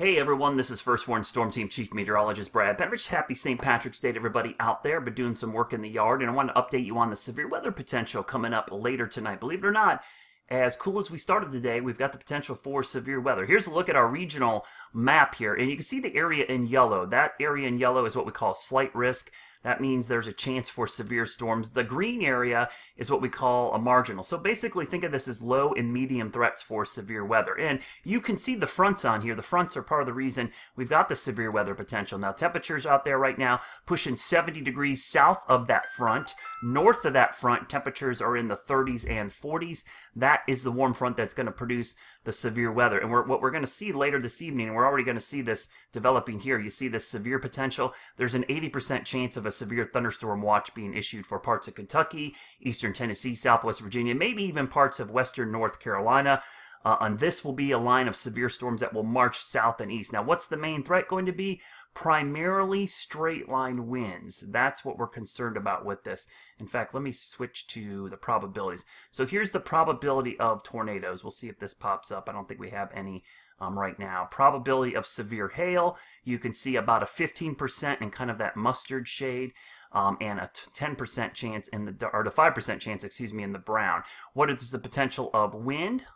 Hey everyone, this is First Warn Storm Team Chief Meteorologist Brad Penrich. Happy St. Patrick's Day to everybody out there. Been doing some work in the yard, and I want to update you on the severe weather potential coming up later tonight. Believe it or not, as cool as we started the day, we've got the potential for severe weather. Here's a look at our regional map here, and you can see the area in yellow. That area in yellow is what we call slight risk. That means there's a chance for severe storms. The green area is what we call a marginal. So basically think of this as low and medium threats for severe weather. And you can see the fronts on here. The fronts are part of the reason we've got the severe weather potential. Now temperatures out there right now pushing 70 degrees south of that front. North of that front, temperatures are in the 30s and 40s. That is the warm front that's going to produce the severe weather. And what we're going to see later this evening, and we're already going to see this developing here, you see this severe potential. There's an 80% chance of a severe thunderstorm watch being issued for parts of Kentucky, eastern Tennessee, southwest Virginia, maybe even parts of western North Carolina. And this will be a line of severe storms that will march south and east. Now, what's the main threat going to be? Primarily straight line winds. That's what we're concerned about with this. In fact, let me switch to the probabilities. So here's the probability of tornadoes. We'll see if this pops up. I don't think we have any right now. Probability of severe hail. You can see about a 15% in kind of that mustard shade. And a 10% chance in the, or the 5% chance, excuse me, in the brown. What is the potential of wind?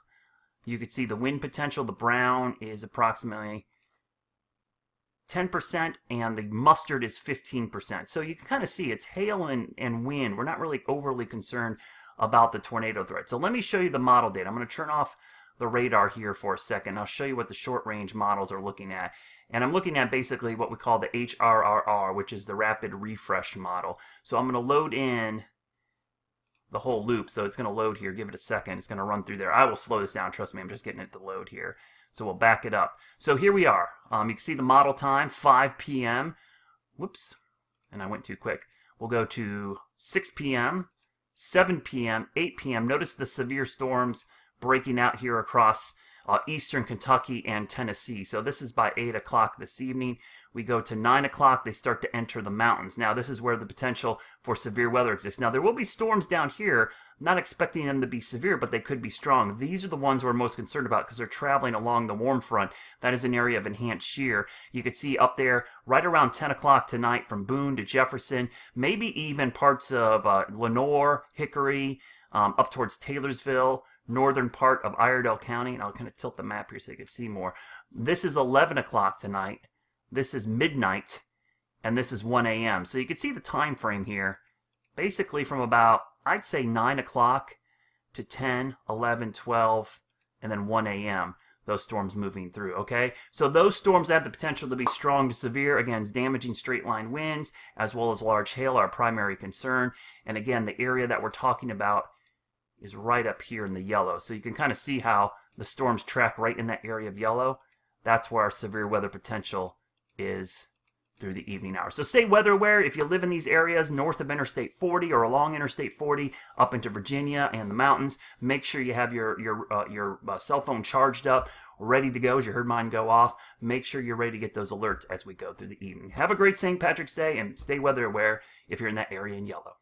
You can see the wind potential. The brown is approximately 10%, and the mustard is 15%. So you can kind of see it's hail and wind. We're not really overly concerned about the tornado threat. So let me show you the model data. I'm going to turn off the radar here for a second. I'll show you what the short-range models are looking at. And I'm looking at basically what we call the HRRR, which is the rapid refresh model. So I'm going to load in the whole loop. So it's going to load here. Give it a second. It's going to run through there. I will slow this down. Trust me, I'm just getting it to load here. So we'll back it up. So here we are. You can see the model time, 5 p.m. Whoops. And I went too quick. We'll go to 6 p.m., 7 p.m., 8 p.m. Notice the severe storms breaking out here across eastern Kentucky and Tennessee. So this is by 8 o'clock this evening. We go to 9 o'clock. They start to enter the mountains. Now this is where the potential for severe weather exists. Now there will be storms down here. I'm not expecting them to be severe, but they could be strong. These are the ones we're most concerned about because they're traveling along the warm front. That is an area of enhanced shear. You can see up there right around 10 o'clock tonight from Boone to Jefferson, maybe even parts of Lenoir, Hickory, up towards Taylorsville, northern part of Iredell County, and I'll kind of tilt the map here so you can see more. This is 11 o'clock tonight, this is midnight, and this is 1 a.m. So you can see the time frame here, basically from about, I'd say 9 o'clock to 10, 11, 12, and then 1 a.m. those storms moving through, okay? So those storms have the potential to be strong to severe. Again, damaging straight line winds, as well as large hail, our primary concern. And again, the area that we're talking about is right up here in the yellow. So you can kind of see how the storms track right in that area of yellow. That's where our severe weather potential is through the evening hours. So stay weather aware if you live in these areas north of Interstate 40 or along Interstate 40 up into Virginia and the mountains. Make sure you have your cell phone charged up, ready to go as you heard mine go off. Make sure you're ready to get those alerts as we go through the evening. Have a great St. Patrick's Day and stay weather aware if you're in that area in yellow.